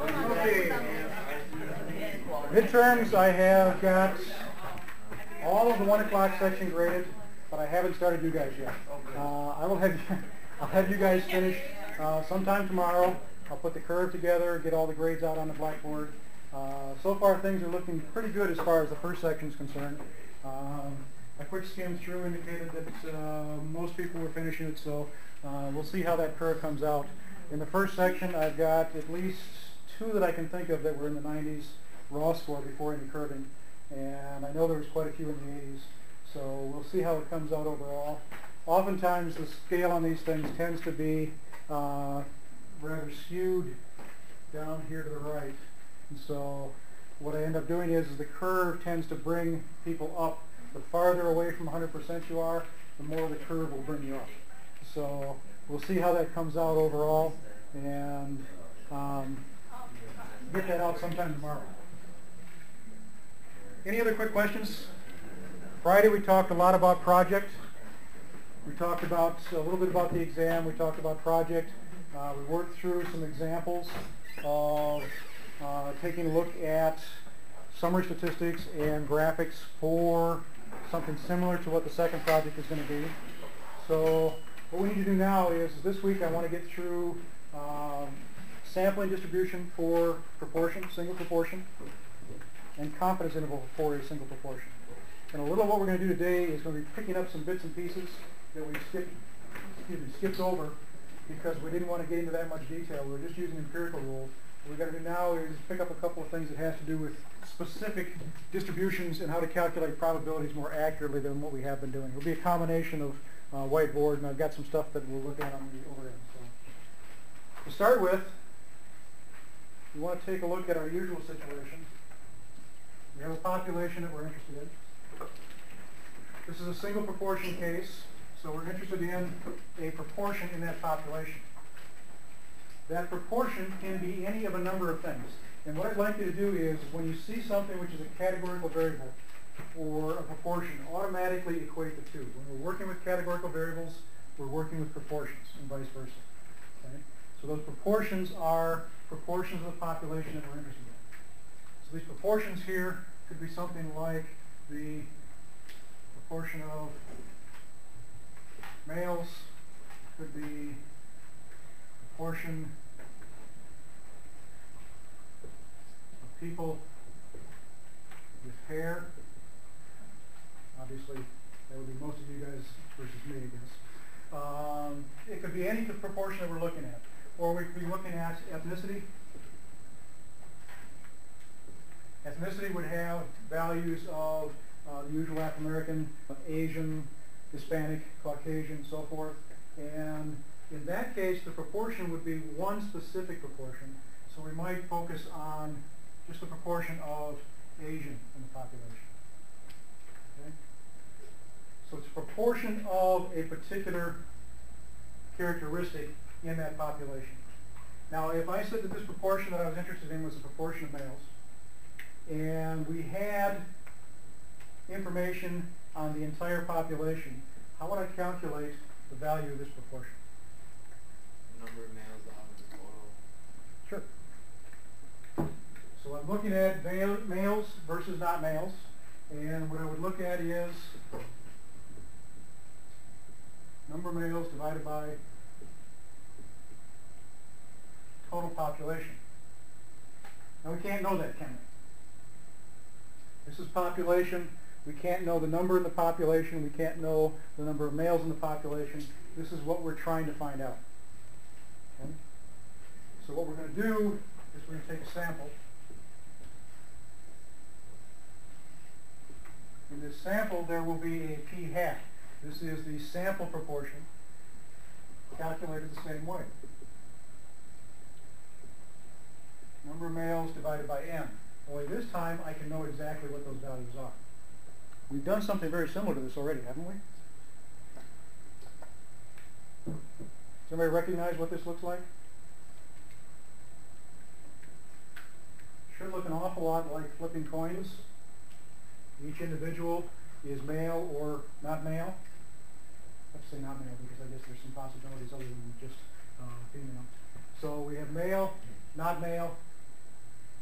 Okay. Midterms, I have got all of the 1 o'clock section graded, but I haven't started you guys yet. I'll have you guys finished sometime tomorrow. I'll put the curve together, get all the grades out on the blackboard. So far things are looking pretty good as far as the first section is concerned. A quick skim through indicated that most people were finishing it, so we'll see how that curve comes out. In the first section, I've got at least 2 that I can think of that were in the 90s raw score before any curving, and I know there was quite a few in the 80s, so we'll see how it comes out overall. Oftentimes the scale on these things tends to be rather skewed down here to the right, and so what I end up doing is the curve tends to bring people up. The farther away from 100% you are, the more the curve will bring you up. So we'll see how that comes out overall, and get that out sometime tomorrow. Any other quick questions? Friday we talked a lot about project. We talked about a little bit about the exam. We talked about project. We worked through some examples of taking a look at summary statistics and graphics for something similar to what the second project is going to be. So what we need to do now is this week I want to get through sampling distribution for proportion, single proportion, and confidence interval for a single proportion. And a little of what we're going to do today is going to be picking up some bits and pieces that we skipped over because we didn't want to get into that much detail. We were just using empirical rules. What we're going to do now is pick up a couple of things that have to do with specific distributions and how to calculate probabilities more accurately than what we have been doing. It'll be a combination of whiteboard, and I've got some stuff that we'll look at on the overhead. So, to start with, we want to take a look at our usual situation. We have a population that we're interested in. This is a single proportion case, so we're interested in a proportion in that population. That proportion can be any of a number of things. And what I'd like you to do is, when you see something which is a categorical variable or a proportion, automatically equate the two. When we're working with categorical variables, we're working with proportions and vice versa. Okay? So those proportions are proportions of the population that we're interested in. So these proportions here could be something like the proportion of males, could be proportion of people with hair. Obviously, that would be most of you guys versus me, I guess. It could be any proportion that we're looking at. Or we could be looking at ethnicity. Ethnicity would have values of the usual African American, Asian, Hispanic, Caucasian, so forth. And in that case, the proportion would be one specific proportion. So we might focus on just the proportion of Asian in the population. Okay? So it's a proportion of a particular characteristic in that population. Now, if I said that this proportion that I was interested in was a proportion of males, and we had information on the entire population, how would I calculate the value of this proportion? The number of males out of the total. Sure. So I'm looking at males versus not males, and what I would look at is number of males divided by total population. Now we can't know that, can we? This is population. We can't know the number in the population. We can't know the number of males in the population. This is what we're trying to find out. Okay? So what we're going to do is we're going to take a sample. In this sample, there will be a p-hat. This is the sample proportion calculated the same way. Number of males divided by n. Only this time I can know exactly what those values are. We've done something very similar to this already, haven't we? Does anybody recognize what this looks like? Should look an awful lot like flipping coins. Each individual is male or not male. Let's say not male because I guess there's some possibilities other than just female. So we have male, not male,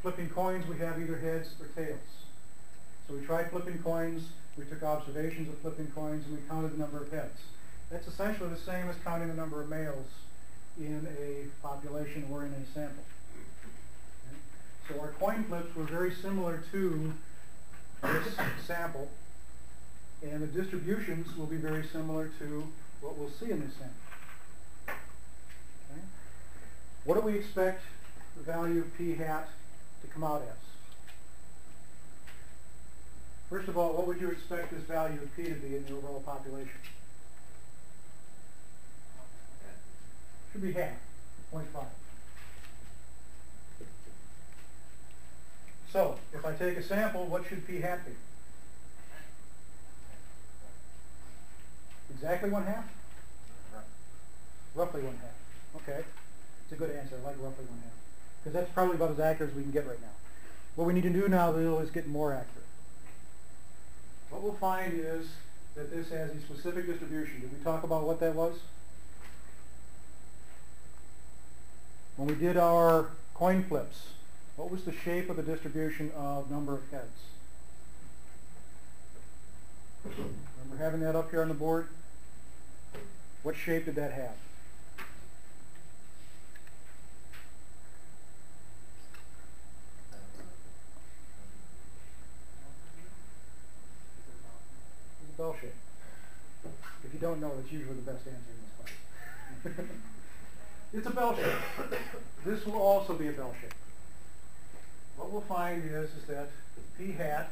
Flipping coins, we have either heads or tails. So we tried flipping coins, we took observations of flipping coins, and we counted the number of heads. That's essentially the same as counting the number of males in a population or in a sample. Okay? So our coin flips were very similar to this sample, and the distributions will be very similar to what we'll see in this sample. Okay? What do we expect the value of p hat to come out as? First of all, what would you expect this value of p to be in the overall population? Should be half, 0.5. So, if I take a sample, what should p hat be? Exactly 1/2? Roughly 1/2. Okay. It's a good answer. I like roughly 1/2. Because that's probably about as accurate as we can get right now. What we need to do now though is get more accurate. What we'll find is that this has a specific distribution. Did we talk about what that was? When we did our coin flips, what was the shape of the distribution of number of heads? Remember having that up here on the board? What shape did that have? It's a bell shape. If you don't know, that's usually the best answer in this class. It's a bell shape. This will also be a bell shape. What we'll find is that p hat,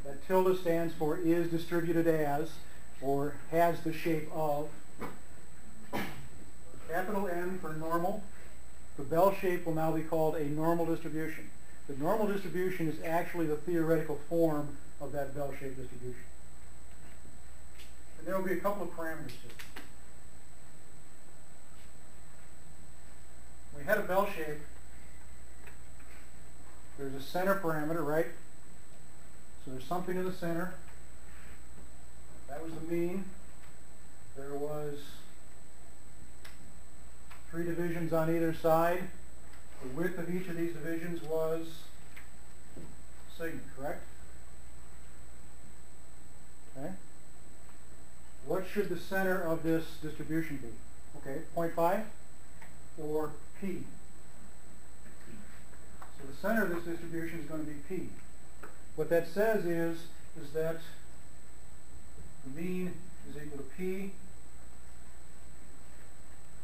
that tilde stands for is distributed as, or has the shape of, capital N for normal. The bell shape will now be called a normal distribution. The normal distribution is actually the theoretical form of that bell-shaped distribution. And there will be a couple of parameters to it. When we had a bell shape, there's a center parameter, right? So there's something in the center. That was the mean. There was 3 divisions on either side. The width of each of these divisions was sigma, correct? Okay. What should the center of this distribution be? Okay, 0.5 or p? So the center of this distribution is going to be p. What that says is that the mean is equal to p.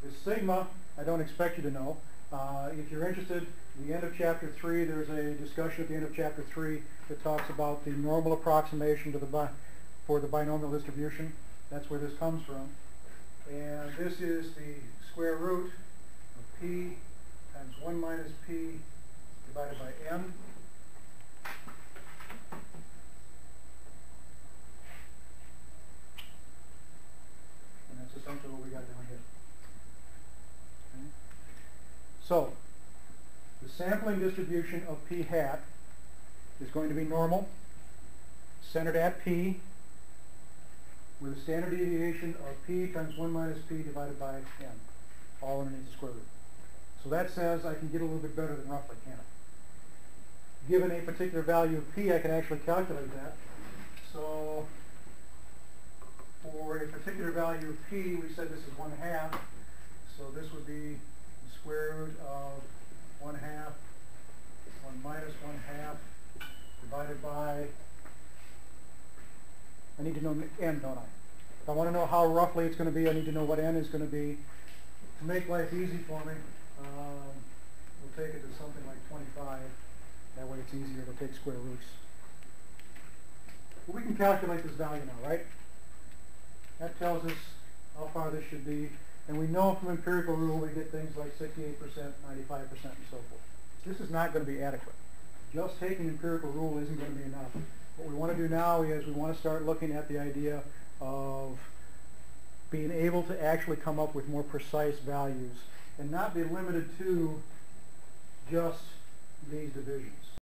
This sigma, I don't expect you to know. If you're interested, at the end of chapter 3, there's a discussion at the end of chapter 3 that talks about the normal approximation to for the binomial distribution. That's where this comes from. And this is the square root of p times 1 minus p divided by n. And that's essentially what we got down here. Okay. So, the sampling distribution of p hat is going to be normal, centered at p, with a standard deviation of p times 1 minus p divided by n, all underneath the square root. So that says I can get a little bit better than roughly, can't I? Given a particular value of p, I can actually calculate that. So for a particular value of p, we said this is 1/2. So this would be the square root of 1/2, 1 minus 1/2 divided by, I need to know n, don't I? If I want to know how roughly it's going to be, I need to know what n is going to be. To make life easy for me, we'll take it to something like 25. That way it's easier to take square roots. But we can calculate this value now, right? That tells us how far this should be. And we know from empirical rule we get things like 68%, 95%, and so forth. This is not going to be adequate. Just taking empirical rule isn't going to be enough. What we want to do now is we want to start looking at the idea of being able to actually come up with more precise values and not be limited to just these divisions.